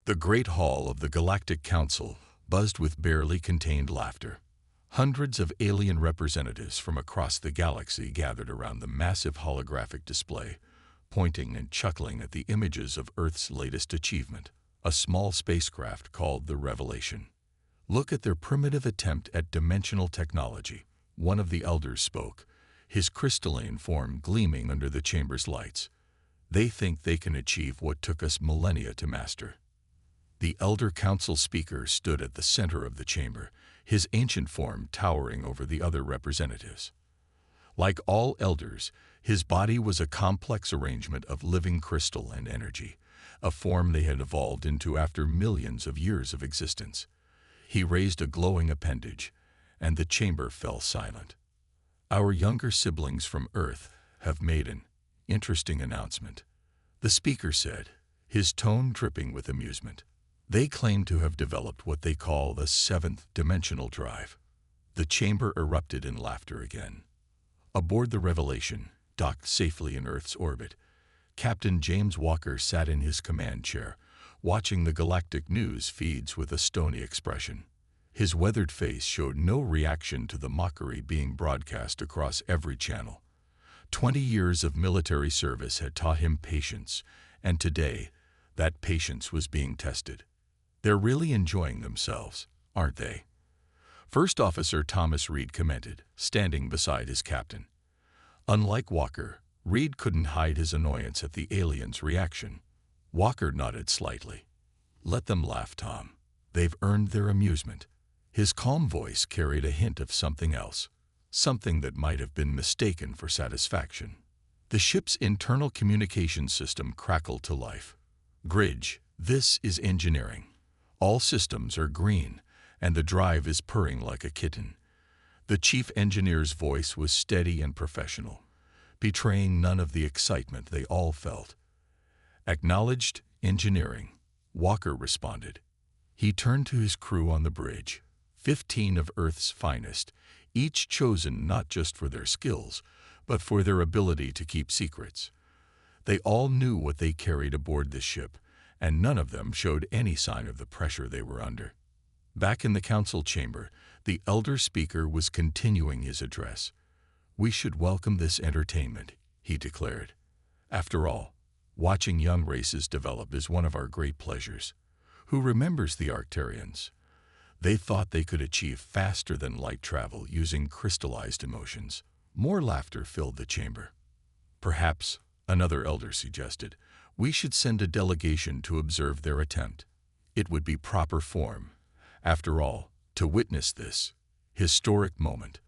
The great hall of the Galactic Council buzzed with barely contained laughter. Hundreds of alien representatives from across the galaxy gathered around the massive holographic display, pointing and chuckling at the images of Earth's latest achievement, a small spacecraft called the Revelation. "Look at their primitive attempt at dimensional technology," one of the elders spoke, his crystalline form gleaming under the chamber's lights. "They think they can achieve what took us millennia to master." The Elder Council speaker stood at the center of the chamber, his ancient form towering over the other representatives. Like all elders, his body was a complex arrangement of living crystal and energy, a form they had evolved into after millions of years of existence. He raised a glowing appendage, and the chamber fell silent. "Our younger siblings from Earth have made an interesting announcement," the speaker said, his tone dripping with amusement. "They claim to have developed what they call the seventh dimensional drive." The chamber erupted in laughter again. Aboard the Revelation, docked safely in Earth's orbit, Captain James Walker sat in his command chair, watching the galactic news feeds with a stony expression. His weathered face showed no reaction to the mockery being broadcast across every channel. 20 years of military service had taught him patience, and today, that patience was being tested. "They're really enjoying themselves, aren't they?" First Officer Thomas Reed commented, standing beside his captain. Unlike Walker, Reed couldn't hide his annoyance at the aliens' reaction. Walker nodded slightly. "Let them laugh, Tom. They've earned their amusement." His calm voice carried a hint of something else, something that might have been mistaken for satisfaction. The ship's internal communication system crackled to life. "Gridge, this is engineering. All systems are green, and the drive is purring like a kitten." The chief engineer's voice was steady and professional, betraying none of the excitement they all felt. "Acknowledged, engineering," Walker responded. He turned to his crew on the bridge, 15 of Earth's finest, each chosen not just for their skills, but for their ability to keep secrets. They all knew what they carried aboard this ship, and none of them showed any sign of the pressure they were under. Back in the council chamber, the elder speaker was continuing his address. "We should welcome this entertainment," he declared. "After all, watching young races develop is one of our great pleasures. Who remembers the Arcturians? They thought they could achieve faster than light travel using crystallized emotions." More laughter filled the chamber. "Perhaps," another elder suggested, "we should send a delegation to observe their attempt. It would be proper form, after all, to witness this historic moment."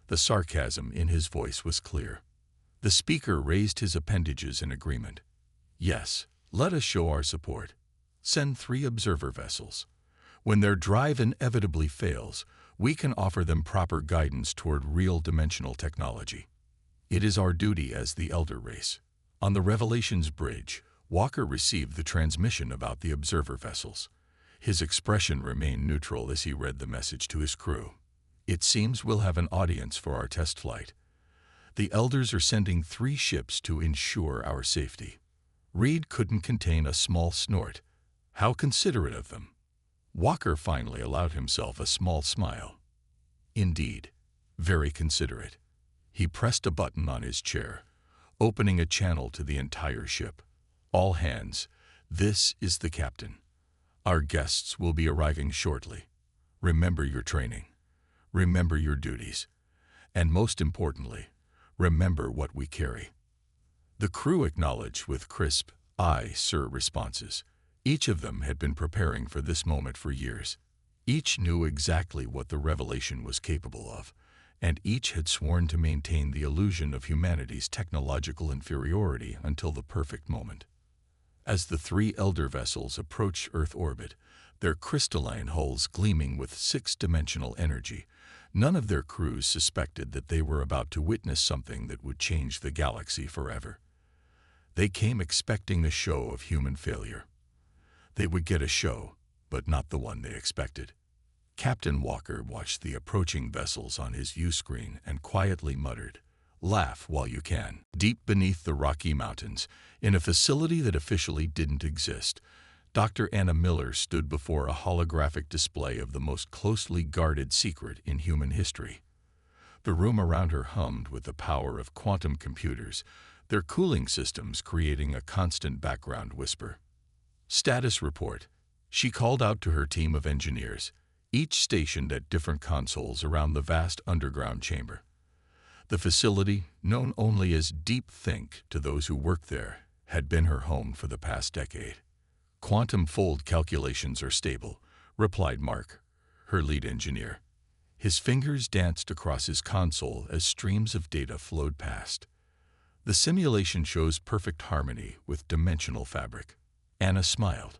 The sarcasm in his voice was clear. The speaker raised his appendages in agreement. "Yes, let us show our support. Send 3 observer vessels. When their drive inevitably fails, we can offer them proper guidance toward real dimensional technology. It is our duty as the elder race." On the Revelation's bridge, Walker received the transmission about the observer vessels. His expression remained neutral as he read the message to his crew. "It seems we'll have an audience for our test flight. The elders are sending 3 ships to ensure our safety." Reed couldn't contain a small snort. How considerate of them. Walker finally allowed himself a small smile. Indeed, very considerate. He pressed a button on his chair, opening a channel to the entire ship. "All hands, this is the captain. Our guests will be arriving shortly. Remember your training. Remember your duties. And most importantly, remember what we carry." The crew acknowledged with crisp, "Aye, sir," responses. Each of them had been preparing for this moment for years. Each knew exactly what the Revelation was capable of, and each had sworn to maintain the illusion of humanity's technological inferiority until the perfect moment. As the 3 elder vessels approached Earth orbit, their crystalline hulls gleaming with 6-dimensional energy, none of their crews suspected that they were about to witness something that would change the galaxy forever. They came expecting a show of human failure. They would get a show, but not the one they expected. Captain Walker watched the approaching vessels on his view screen and quietly muttered, "Laugh while you can." Deep beneath the Rocky Mountains, in a facility that officially didn't exist, Dr. Anna Miller stood before a holographic display of the most closely guarded secret in human history. The room around her hummed with the power of quantum computers, their cooling systems creating a constant background whisper. Status report. She called out to her team of engineers, each stationed at different consoles around the vast underground chamber. The facility, known only as Deep Think to those who worked there, had been her home for the past decade. Quantum fold calculations are stable, replied Mark, her lead engineer. His fingers danced across his console as streams of data flowed past. The simulation shows perfect harmony with dimensional fabric. Anna smiled,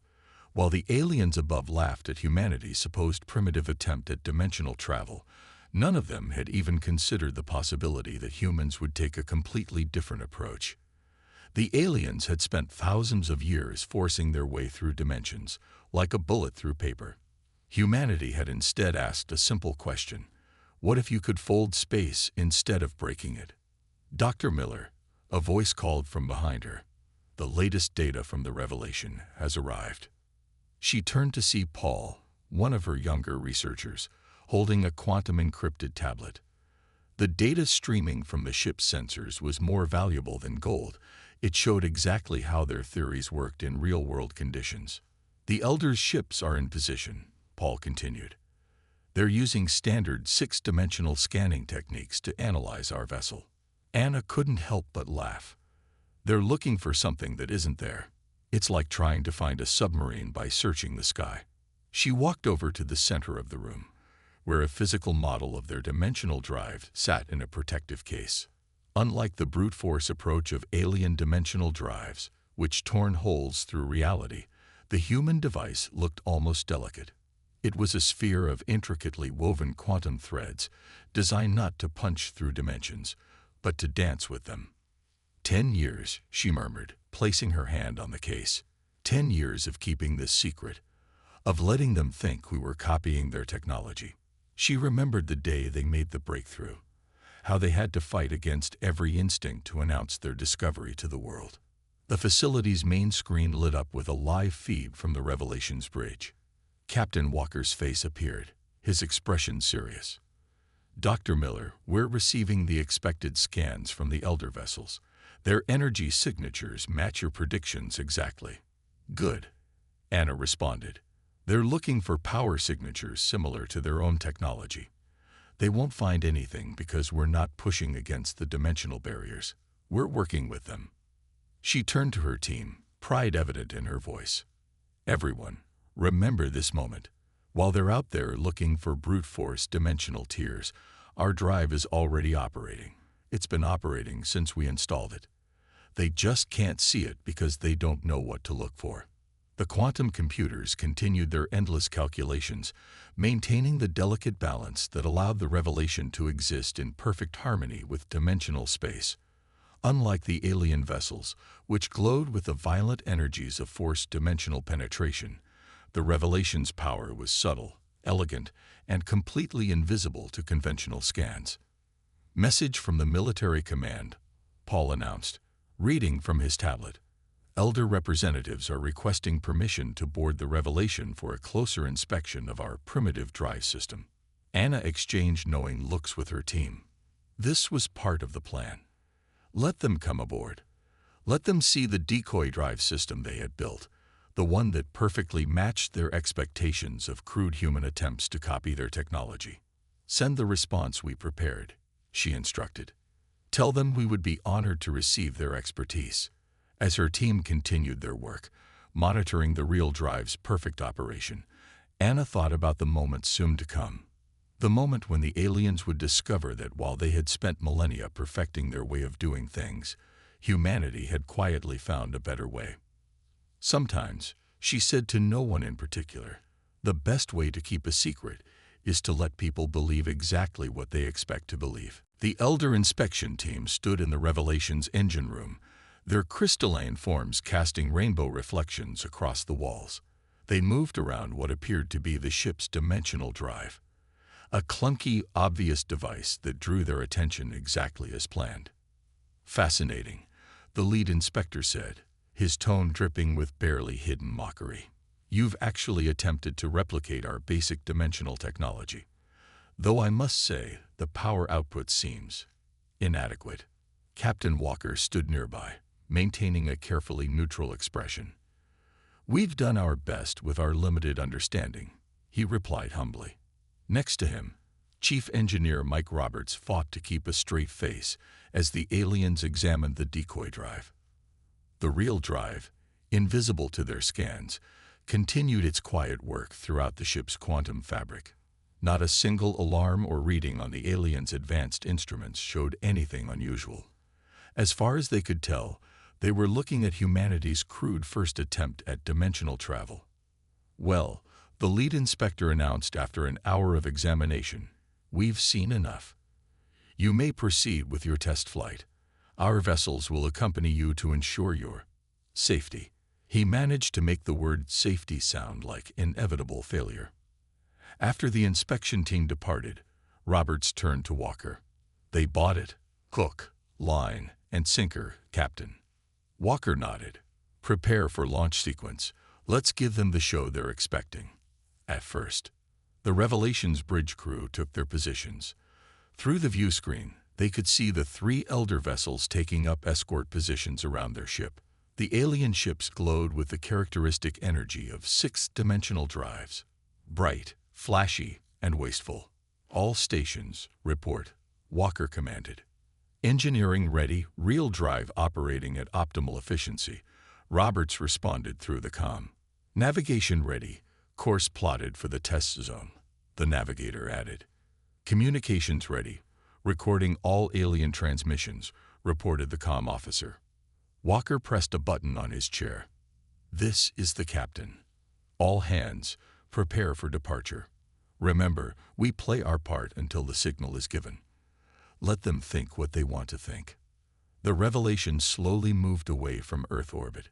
while the aliens above laughed at humanity's supposed primitive attempt at dimensional travel. None of them had even considered the possibility that humans would take a completely different approach. The aliens had spent thousands of years forcing their way through dimensions, like a bullet through paper. Humanity had instead asked a simple question: what if you could fold space instead of breaking it? Dr. Miller, a voice called from behind her. The latest data from the revelation has arrived. She turned to see Paul, one of her younger researchers, holding a quantum-encrypted tablet. The data streaming from the ship's sensors was more valuable than gold. It showed exactly how their theories worked in real-world conditions. The Elders' ships are in position, Paul continued. They're using standard six-dimensional scanning techniques to analyze our vessel. Anna couldn't help but laugh. They're looking for something that isn't there. It's like trying to find a submarine by searching the sky. She walked over to the center of the room, where a physical model of their dimensional drive sat in a protective case. Unlike the brute force approach of alien dimensional drives, which torn holes through reality, the human device looked almost delicate. It was a sphere of intricately woven quantum threads, designed not to punch through dimensions, but to dance with them. 10 years, she murmured, placing her hand on the case. 10 years of keeping this secret, of letting them think we were copying their technology. She remembered the day they made the breakthrough, how they had to fight against every instinct to announce their discovery to the world. The facility's main screen lit up with a live feed from the Revelations bridge. Captain Walker's face appeared, his expression serious. Dr. Miller, we're receiving the expected scans from the Elder vessels. Their energy signatures match your predictions exactly. Good, Anna responded. They're looking for power signatures similar to their own technology. They won't find anything because we're not pushing against the dimensional barriers. We're working with them. She turned to her team, pride evident in her voice. Everyone, remember this moment. While they're out there looking for brute force dimensional tiers, our drive is already operating. It's been operating since we installed it. They just can't see it because they don't know what to look for. The quantum computers continued their endless calculations, maintaining the delicate balance that allowed the revelation to exist in perfect harmony with dimensional space. Unlike the alien vessels, which glowed with the violent energies of forced dimensional penetration, the revelation's power was subtle, elegant, and completely invisible to conventional scans. Message from the military command, Paul announced, reading from his tablet. Elder representatives are requesting permission to board the Revelation for a closer inspection of our primitive drive system. Anna exchanged knowing looks with her team. This was part of the plan. Let them come aboard. Let them see the decoy drive system they had built, the one that perfectly matched their expectations of crude human attempts to copy their technology. Send the response we prepared, she instructed. Tell them we would be honored to receive their expertise. As her team continued their work, monitoring the real drive's perfect operation, Anna thought about the moment soon to come. The moment when the aliens would discover that while they had spent millennia perfecting their way of doing things, humanity had quietly found a better way. Sometimes, she said to no one in particular, the best way to keep a secret is to let people believe exactly what they expect to believe. The Elder inspection team stood in the Revelation's engine room, their crystalline forms casting rainbow reflections across the walls. They moved around what appeared to be the ship's dimensional drive, a clunky, obvious device that drew their attention exactly as planned. Fascinating, the lead inspector said, his tone dripping with barely hidden mockery. You've actually attempted to replicate our basic dimensional technology. Though I must say, the power output seems inadequate. Captain Walker stood nearby, maintaining a carefully neutral expression. We've done our best with our limited understanding, he replied humbly. Next to him, Chief Engineer Mike Roberts fought to keep a straight face as the aliens examined the decoy drive. The real drive, invisible to their scans, continued its quiet work throughout the ship's quantum fabric. Not a single alarm or reading on the aliens' advanced instruments showed anything unusual. As far as they could tell, they were looking at humanity's crude first attempt at dimensional travel. Well, the lead inspector announced after an hour of examination, "We've seen enough. You may proceed with your test flight. Our vessels will accompany you to ensure your safety." He managed to make the word safety sound like inevitable failure. After the inspection team departed, Roberts turned to Walker. "They bought it. Hook, line, and sinker, Captain." Walker nodded. "Prepare for launch sequence. Let's give them the show they're expecting." At first, the Revelation's bridge crew took their positions. Through the view screen, they could see the 3 elder vessels taking up escort positions around their ship. The alien ships glowed with the characteristic energy of 6-dimensional drives. Bright, flashy, and wasteful. "All stations, report," Walker commanded. "Engineering ready, real drive operating at optimal efficiency," Roberts responded through the comm. "Navigation ready, course plotted for the test zone," the navigator added. "Communications ready, recording all alien transmissions," reported the comm officer. Walker pressed a button on his chair. "This is the captain. All hands, prepare for departure. Remember, we play our part until the signal is given. Let them think what they want to think." The Revelation slowly moved away from Earth orbit.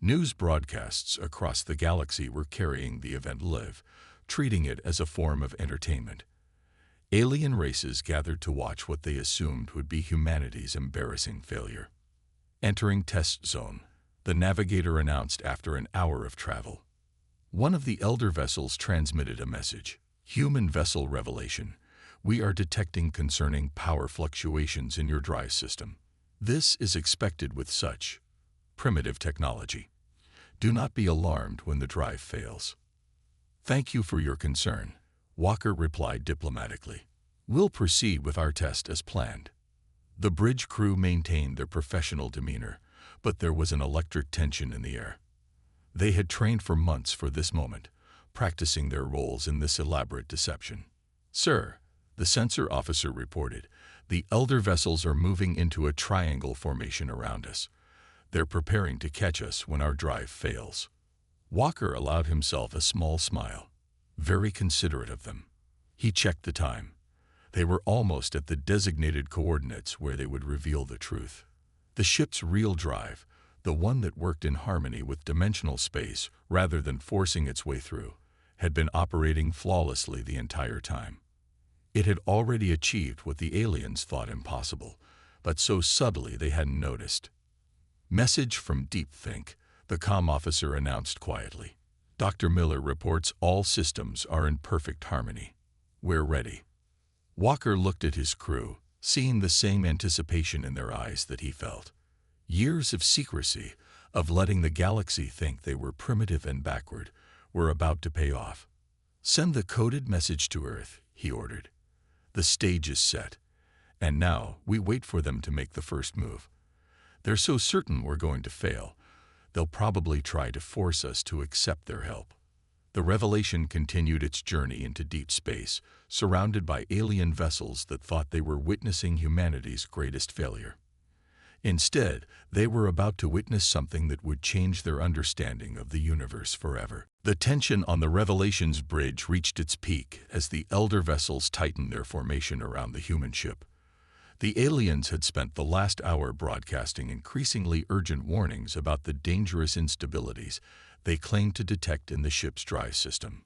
News broadcasts across the galaxy were carrying the event live, treating it as a form of entertainment. Alien races gathered to watch what they assumed would be humanity's embarrassing failure. Entering test zone, the navigator announced after an hour of travel. One of the elder vessels transmitted a message. "Human vessel Revelation, we are detecting concerning power fluctuations in your drive system. This is expected with such primitive technology. Do not be alarmed when the drive fails." "Thank you for your concern," Walker replied diplomatically. "We'll proceed with our test as planned." The bridge crew maintained their professional demeanor, but there was an electric tension in the air. They had trained for months for this moment, practicing their roles in this elaborate deception. "Sir," the sensor officer reported, "the elder vessels are moving into a triangle formation around us. They're preparing to catch us when our drive fails." Walker allowed himself a small smile. Very considerate of them. He checked the time. They were almost at the designated coordinates where they would reveal the truth. The ship's real drive, the one that worked in harmony with dimensional space rather than forcing its way through, had been operating flawlessly the entire time. It had already achieved what the aliens thought impossible, but so subtly they hadn't noticed. "Message from Deep Think," the comm officer announced quietly. "Dr. Miller reports all systems are in perfect harmony. We're ready." Walker looked at his crew, seeing the same anticipation in their eyes that he felt. Years of secrecy, of letting the galaxy think they were primitive and backward, were about to pay off. "Send the coded message to Earth," he ordered. "The stage is set, and now we wait for them to make the first move. They're so certain we're going to fail, they'll probably try to force us to accept their help." The Revelation continued its journey into deep space, surrounded by alien vessels that thought they were witnessing humanity's greatest failure. Instead, they were about to witness something that would change their understanding of the universe forever. The tension on the Revelation's bridge reached its peak as the elder vessels tightened their formation around the human ship. The aliens had spent the last hour broadcasting increasingly urgent warnings about the dangerous instabilities they claimed to detect in the ship's drive system.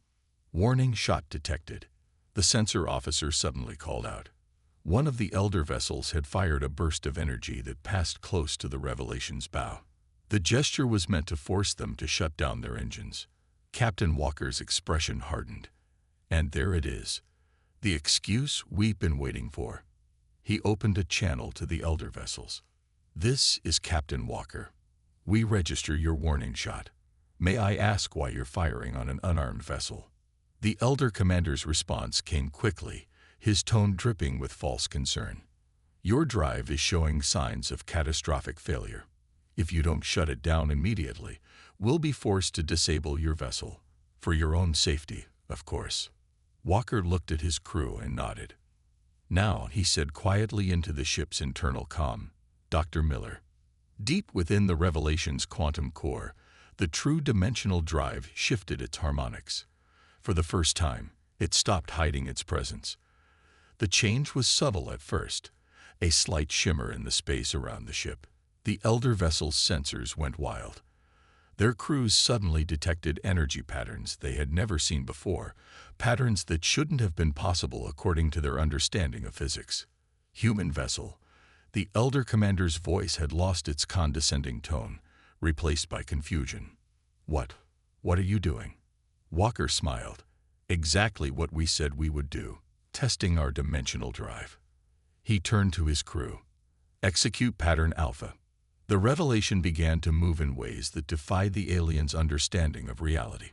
"Warning shot detected," the sensor officer suddenly called out. One of the elder vessels had fired a burst of energy that passed close to the Revelation's bow. The gesture was meant to force them to shut down their engines. Captain Walker's expression hardened. And there it is. The excuse we've been waiting for. He opened a channel to the elder vessels. This is Captain Walker. We register your warning shot. May I ask why you're firing on an unarmed vessel? The elder commander's response came quickly, his tone dripping with false concern. Your drive is showing signs of catastrophic failure. If you don't shut it down immediately, we'll be forced to disable your vessel. For your own safety, of course. Walker looked at his crew and nodded. Now, he said quietly into the ship's internal comm, Dr. Miller. Deep within the Revelation's quantum core, the true dimensional drive shifted its harmonics. For the first time, it stopped hiding its presence. The change was subtle at first, a slight shimmer in the space around the ship. The elder vessel's sensors went wild. Their crews suddenly detected energy patterns they had never seen before, patterns that shouldn't have been possible according to their understanding of physics. Human vessel. The elder commander's voice had lost its condescending tone, replaced by confusion. What are you doing? Walker smiled. Exactly what we said we would do, testing our dimensional drive. He turned to his crew. Execute pattern Alpha. The Revelation began to move in ways that defied the aliens' understanding of reality.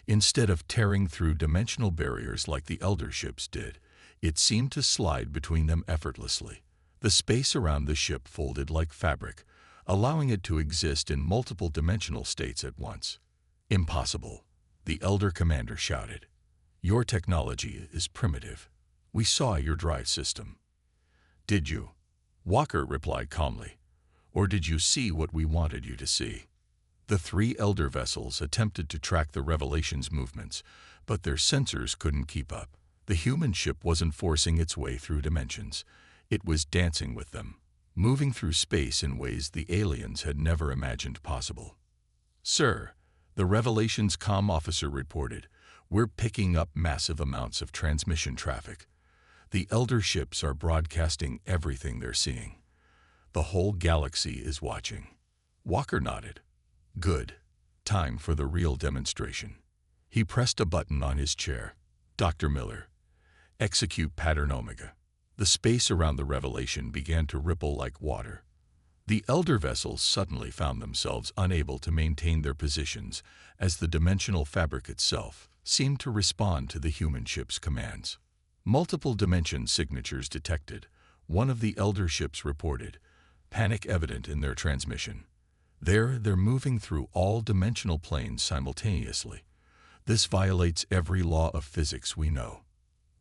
Instead of tearing through dimensional barriers like the elder ships did, it seemed to slide between them effortlessly. The space around the ship folded like fabric, allowing it to exist in multiple dimensional states at once. Impossible, the elder commander shouted. Your technology is primitive. We saw your drive system. Did you? Walker replied calmly. Or did you see what we wanted you to see? The three elder vessels attempted to track the Revelation's movements, but their sensors couldn't keep up. The human ship wasn't forcing its way through dimensions. It was dancing with them, moving through space in ways the aliens had never imagined possible. Sir, the Revelation's comm officer reported, we're picking up massive amounts of transmission traffic. The elder ships are broadcasting everything they're seeing. The whole galaxy is watching. Walker nodded. Good. Time for the real demonstration. He pressed a button on his chair. Dr. Miller. Execute pattern Omega. The space around the Revelation began to ripple like water. The elder vessels suddenly found themselves unable to maintain their positions as the dimensional fabric itself seemed to respond to the human ship's commands. Multiple dimension signatures detected, one of the elder ships reported, panic evident in their transmission. They're moving through all dimensional planes simultaneously. This violates every law of physics we know.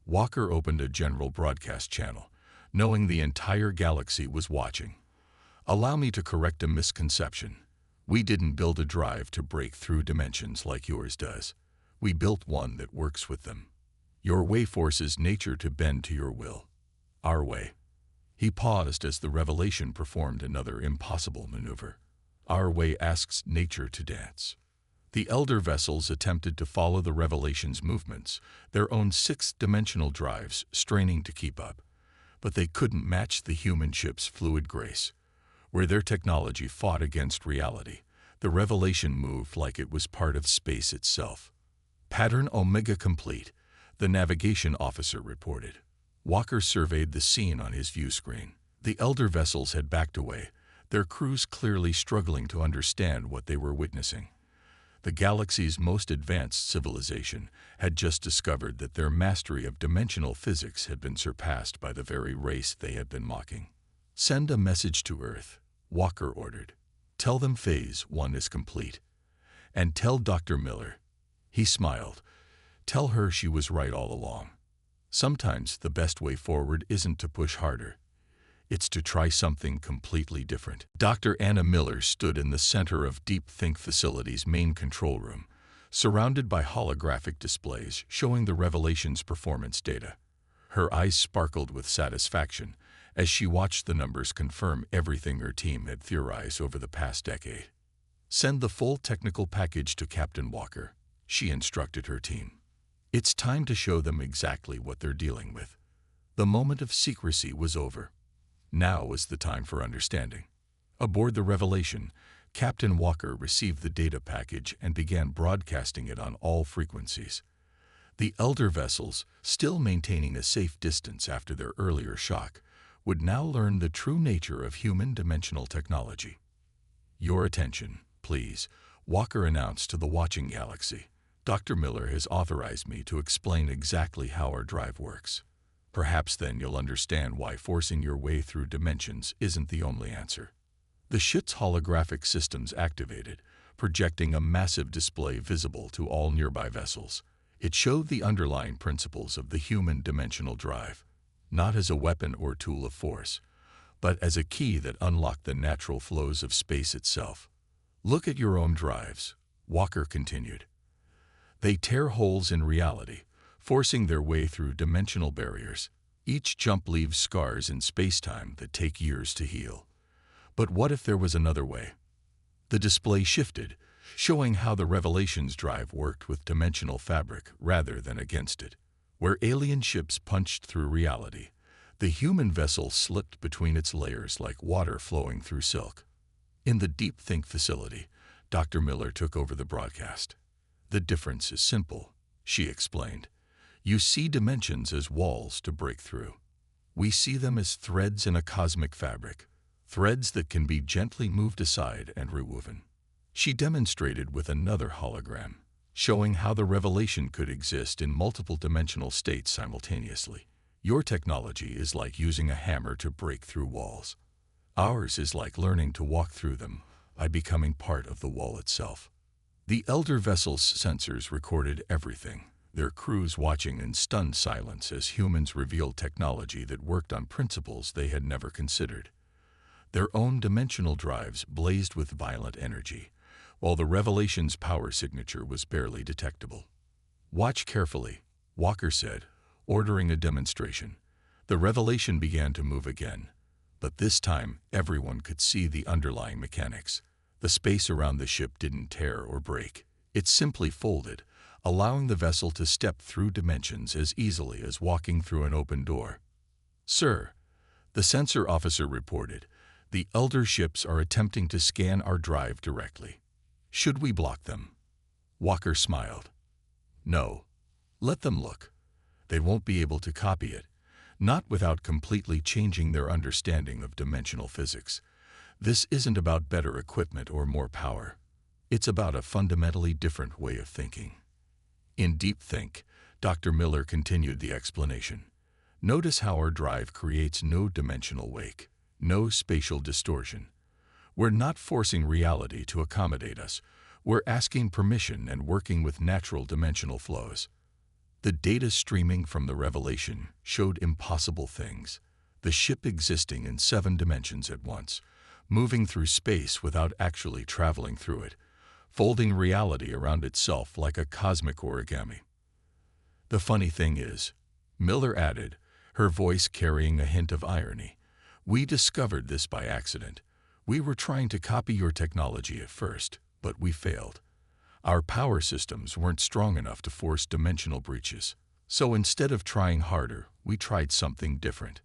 Walker opened a general broadcast channel, knowing the entire galaxy was watching. Allow me to correct a misconception. We didn't build a drive to break through dimensions like yours does. We built one that works with them. Your way forces nature to bend to your will. Our way. He paused as the Revelation performed another impossible maneuver. Our way asks nature to dance. The elder vessels attempted to follow the Revelation's movements, their own sixth-dimensional drives straining to keep up. But they couldn't match the human ship's fluid grace. Where their technology fought against reality, the Revelation moved like it was part of space itself. Pattern Omega complete, the navigation officer reported. Walker surveyed the scene on his view screen. The elder vessels had backed away, their crews clearly struggling to understand what they were witnessing. The galaxy's most advanced civilization had just discovered that their mastery of dimensional physics had been surpassed by the very race they had been mocking. Send a message to Earth, Walker ordered. Tell them Phase 1 is complete. And tell Dr. Miller. He smiled. Tell her she was right all along. Sometimes the best way forward isn't to push harder. It's to try something completely different. Dr. Anna Miller stood in the center of Deep Think Facility's main control room, surrounded by holographic displays showing the Revelation's performance data. Her eyes sparkled with satisfaction as she watched the numbers confirm everything her team had theorized over the past decade. Send the full technical package to Captain Walker, she instructed her team. It's time to show them exactly what they're dealing with. The moment of secrecy was over. Now was the time for understanding. Aboard the Revelation, Captain Walker received the data package and began broadcasting it on all frequencies. The elder vessels, still maintaining a safe distance after their earlier shock, would now learn the true nature of human dimensional technology. "Your attention, please," Walker announced to the watching galaxy. "Dr. Miller has authorized me to explain exactly how our drive works. Perhaps then you'll understand why forcing your way through dimensions isn't the only answer." The ship's holographic systems activated, projecting a massive display visible to all nearby vessels. It showed the underlying principles of the human dimensional drive, not as a weapon or tool of force, but as a key that unlocked the natural flows of space itself. "Look at your own drives," Walker continued. "They tear holes in reality, forcing their way through dimensional barriers. Each jump leaves scars in space-time that take years to heal. But what if there was another way?" The display shifted, showing how the Revelation's drive worked with dimensional fabric rather than against it. Where alien ships punched through reality, the human vessel slipped between its layers like water flowing through silk. In the Deep Think facility, Dr. Miller took over the broadcast. "The difference is simple," she explained. "You see dimensions as walls to break through. We see them as threads in a cosmic fabric, threads that can be gently moved aside and rewoven." She demonstrated with another hologram, showing how the Revelation could exist in multiple dimensional states simultaneously. "Your technology is like using a hammer to break through walls. Ours is like learning to walk through them by becoming part of the wall itself." The elder vessel's sensors recorded everything, their crews watching in stunned silence as humans revealed technology that worked on principles they had never considered. Their own dimensional drives blazed with violent energy, while the Revelation's power signature was barely detectable. "Watch carefully," Walker said, ordering a demonstration. The Revelation began to move again, but this time everyone could see the underlying mechanics. The space around the ship didn't tear or break. It simply folded, allowing the vessel to step through dimensions as easily as walking through an open door. "Sir," the sensor officer reported, "the elder ships are attempting to scan our drive directly. Should we block them?" Walker smiled. "No. Let them look. They won't be able to copy it, not without completely changing their understanding of dimensional physics. This isn't about better equipment or more power. It's about a fundamentally different way of thinking." In Deep Think, Dr. Miller continued the explanation. "Notice how our drive creates no dimensional wake, no spatial distortion. We're not forcing reality to accommodate us. We're asking permission and working with natural dimensional flows." The data streaming from the Revelation showed impossible things. The ship existing in 7 dimensions at once, moving through space without actually traveling through it, folding reality around itself like a cosmic origami. "The funny thing is," Miller added, her voice carrying a hint of irony, "we discovered this by accident. We were trying to copy your technology at first, but we failed. Our power systems weren't strong enough to force dimensional breaches. So instead of trying harder, we tried something different."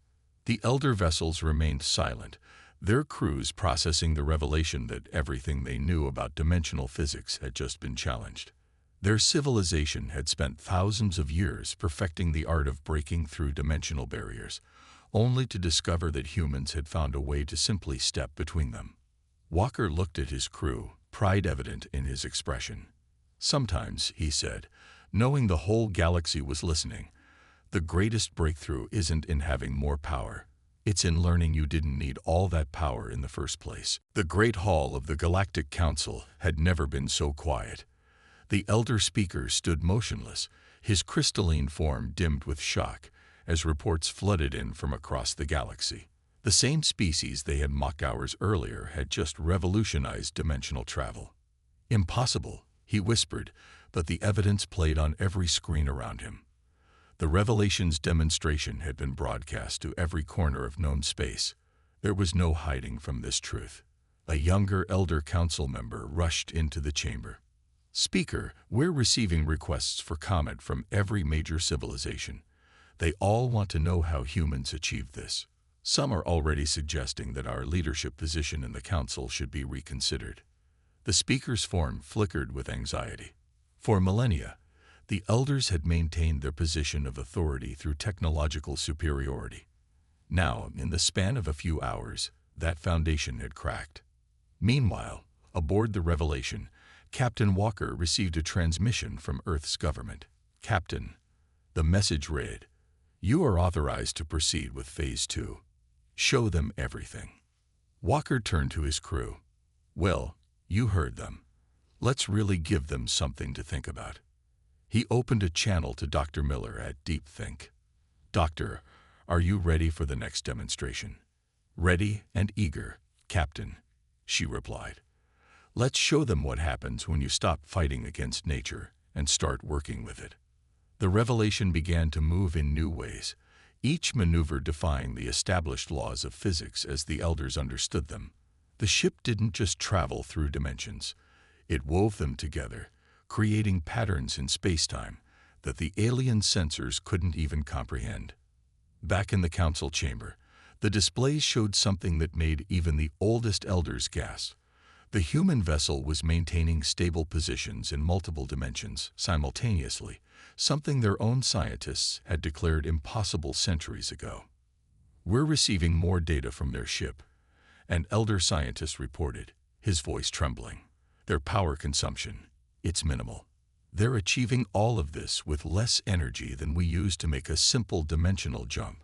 The elder vessels remained silent, their crews processing the revelation that everything they knew about dimensional physics had just been challenged. Their civilization had spent thousands of years perfecting the art of breaking through dimensional barriers, only to discover that humans had found a way to simply step between them. Walker looked at his crew, pride evident in his expression. "Sometimes," he said, knowing the whole galaxy was listening, "the greatest breakthrough isn't in having more power. It's in learning you didn't need all that power in the first place." The Great Hall of the Galactic Council had never been so quiet. The elder speaker stood motionless, his crystalline form dimmed with shock, as reports flooded in from across the galaxy. The same species they had mocked hours earlier had just revolutionized dimensional travel. "Impossible," he whispered, but the evidence played on every screen around him. The Revelation's demonstration had been broadcast to every corner of known space. There was no hiding from this truth. A younger elder council member rushed into the chamber. "Speaker, we're receiving requests for comment from every major civilization. They all want to know how humans achieved this. Some are already suggesting that our leadership position in the council should be reconsidered." The speaker's form flickered with anxiety. For millennia, the elders had maintained their position of authority through technological superiority. Now, in the span of a few hours, that foundation had cracked. Meanwhile, aboard the Revelation, Captain Walker received a transmission from Earth's government. "Captain," the message read, "you are authorized to proceed with Phase 2. Show them everything." Walker turned to his crew. "Well, you heard them. Let's really give them something to think about." He opened a channel to Dr. Miller at Deep Think. "Doctor, are you ready for the next demonstration?" "Ready and eager, Captain," she replied. "Let's show them what happens when you stop fighting against nature and start working with it." The Revelation began to move in new ways, each maneuver defying the established laws of physics as the elders understood them. The ship didn't just travel through dimensions. It wove them together, creating patterns in space-time that the alien sensors couldn't even comprehend. Back in the council chamber, the displays showed something that made even the oldest elders gasp. The human vessel was maintaining stable positions in multiple dimensions simultaneously, something their own scientists had declared impossible centuries ago. "We're receiving more data from their ship," an elder scientist reported, his voice trembling. "Their power consumption, it's minimal. They're achieving all of this with less energy than we use to make a simple dimensional jump."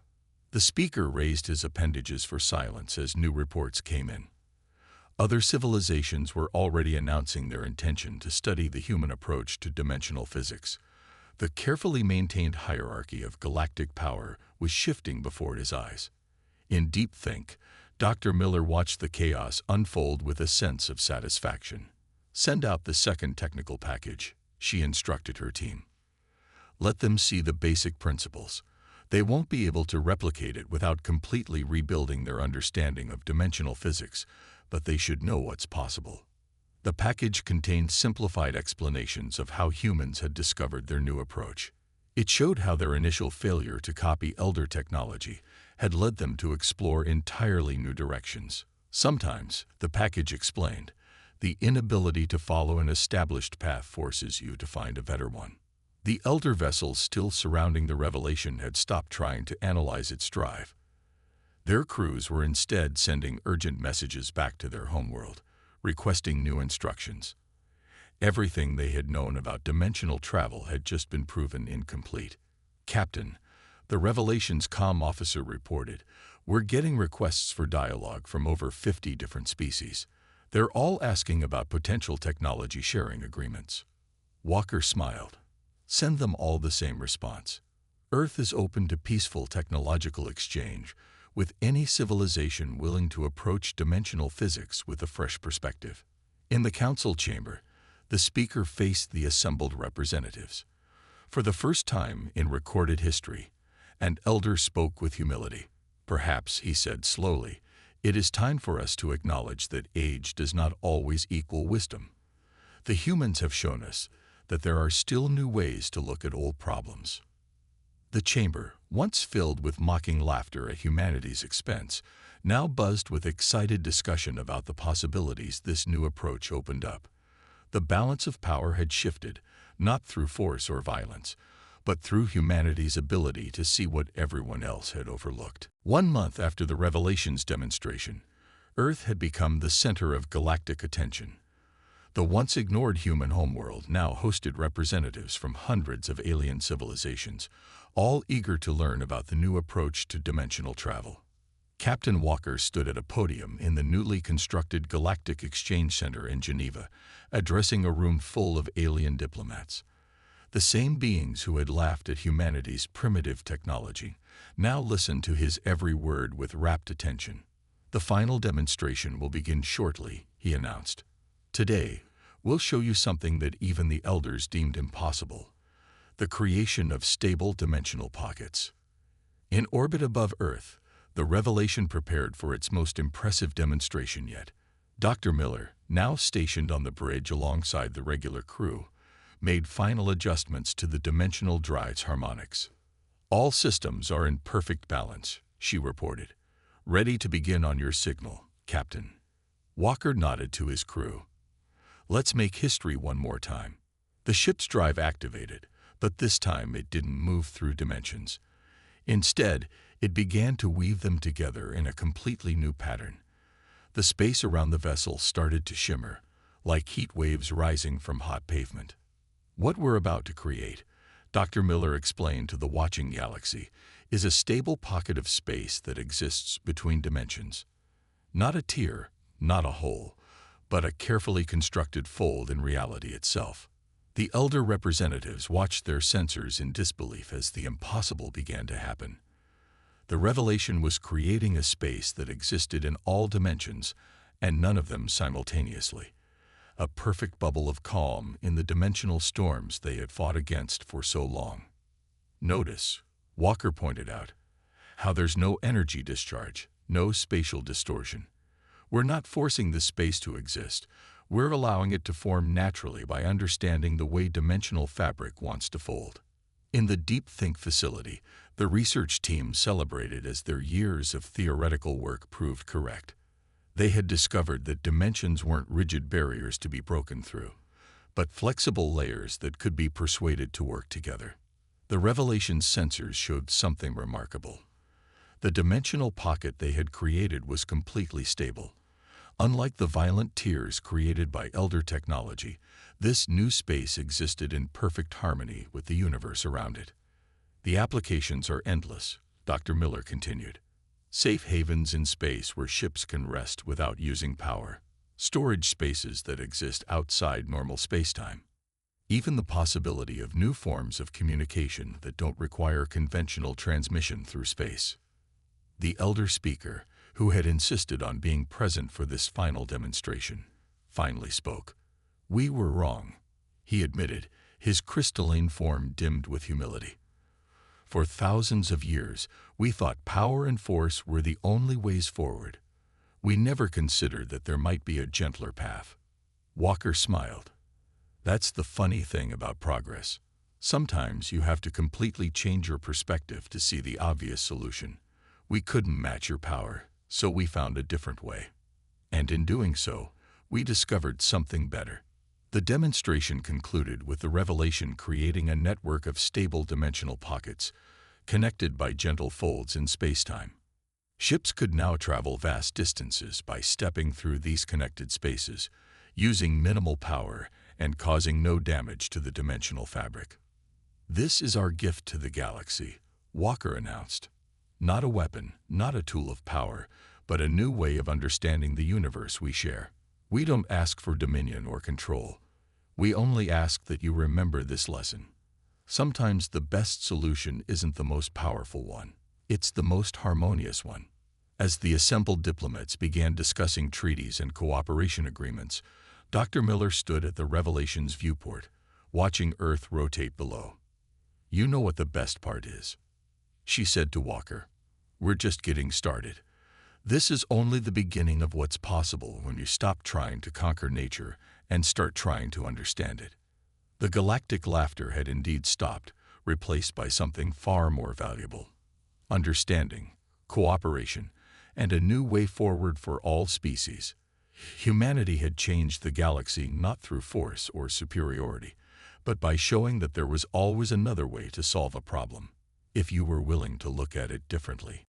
The speaker raised his appendages for silence as new reports came in. Other civilizations were already announcing their intention to study the human approach to dimensional physics. The carefully maintained hierarchy of galactic power was shifting before his eyes. In Deep Think, Dr. Miller watched the chaos unfold with a sense of satisfaction. "Send out the second technical package," she instructed her team. "Let them see the basic principles. They won't be able to replicate it without completely rebuilding their understanding of dimensional physics, but they should know what's possible." The package contained simplified explanations of how humans had discovered their new approach. It showed how their initial failure to copy elder technology had led them to explore entirely new directions. Sometimes, the package explained, the inability to follow an established path forces you to find a better one. The elder vessels still surrounding the Revelation had stopped trying to analyze its drive. Their crews were instead sending urgent messages back to their homeworld, requesting new instructions. Everything they had known about dimensional travel had just been proven incomplete. "Captain," the Revelation's comm officer reported, "we're getting requests for dialogue from over 50 different species. They're all asking about potential technology sharing agreements." Walker smiled. "Send them all the same response. Earth is open to peaceful technological exchange, with any civilization willing to approach dimensional physics with a fresh perspective." In the council chamber, the speaker faced the assembled representatives. For the first time in recorded history, an elder spoke with humility. "Perhaps," he said slowly, "it is time for us to acknowledge that age does not always equal wisdom. The humans have shown us that there are still new ways to look at old problems." The chamber, once filled with mocking laughter at humanity's expense, now buzzed with excited discussion about the possibilities this new approach opened up. The balance of power had shifted, not through force or violence, but through humanity's ability to see what everyone else had overlooked. 1 month after the Revelations demonstration, Earth had become the center of galactic attention. The once ignored human homeworld now hosted representatives from hundreds of alien civilizations, all eager to learn about the new approach to dimensional travel. Captain Walker stood at a podium in the newly constructed Galactic Exchange Center in Geneva, addressing a room full of alien diplomats. The same beings who had laughed at humanity's primitive technology now listened to his every word with rapt attention. "The final demonstration will begin shortly," he announced. "Today, we'll show you something that even the elders deemed impossible: the creation of stable dimensional pockets." In orbit above Earth, the Revelation prepared for its most impressive demonstration yet. Dr. Miller, now stationed on the bridge alongside the regular crew, made final adjustments to the dimensional drive's harmonics. "All systems are in perfect balance," she reported. "Ready to begin on your signal, Captain." Walker nodded to his crew. Let's make history one more time. The ship's drive activated, but this time it didn't move through dimensions. Instead, it began to weave them together in a completely new pattern. The space around the vessel started to shimmer, like heat waves rising from hot pavement. What we're about to create, Dr. Miller explained to the watching galaxy, is a stable pocket of space that exists between dimensions. Not a tear, not a hole, but a carefully constructed fold in reality itself. The elder representatives watched their sensors in disbelief as the impossible began to happen. The revelation was creating a space that existed in all dimensions, and none of them simultaneously. A perfect bubble of calm in the dimensional storms they had fought against for so long. Notice, Walker pointed out, how there's no energy discharge, no spatial distortion. We're not forcing the space to exist. We're allowing it to form naturally by understanding the way dimensional fabric wants to fold. In the Deep Think facility, the research team celebrated as their years of theoretical work proved correct. They had discovered that dimensions weren't rigid barriers to be broken through, but flexible layers that could be persuaded to work together. The revelation sensors showed something remarkable. The dimensional pocket they had created was completely stable. Unlike the violent tears created by elder technology, this new space existed in perfect harmony with the universe around it. The applications are endless, Dr. Miller continued. Safe havens in space where ships can rest without using power. Storage spaces that exist outside normal spacetime. Even the possibility of new forms of communication that don't require conventional transmission through space. The elder speaker, who had insisted on being present for this final demonstration, finally spoke. We were wrong, he admitted, his crystalline form dimmed with humility. For thousands of years, we thought power and force were the only ways forward. We never considered that there might be a gentler path. Walker smiled. That's the funny thing about progress. Sometimes you have to completely change your perspective to see the obvious solution. We couldn't match your power, so we found a different way. And in doing so, we discovered something better. The demonstration concluded with the revelation creating a network of stable dimensional pockets, connected by gentle folds in spacetime. Ships could now travel vast distances by stepping through these connected spaces, using minimal power and causing no damage to the dimensional fabric. This is our gift to the galaxy, Walker announced. Not a weapon, not a tool of power, but a new way of understanding the universe we share. We don't ask for dominion or control. We only ask that you remember this lesson. Sometimes the best solution isn't the most powerful one. It's the most harmonious one. As the assembled diplomats began discussing treaties and cooperation agreements, Dr. Miller stood at the Revelation's viewport, watching Earth rotate below. You know what the best part is, she said to Walker. We're just getting started. This is only the beginning of what's possible when you stop trying to conquer nature and start trying to understand it. The galactic laughter had indeed stopped, replaced by something far more valuable. Understanding, cooperation, and a new way forward for all species. Humanity had changed the galaxy not through force or superiority, but by showing that there was always another way to solve a problem, if you were willing to look at it differently.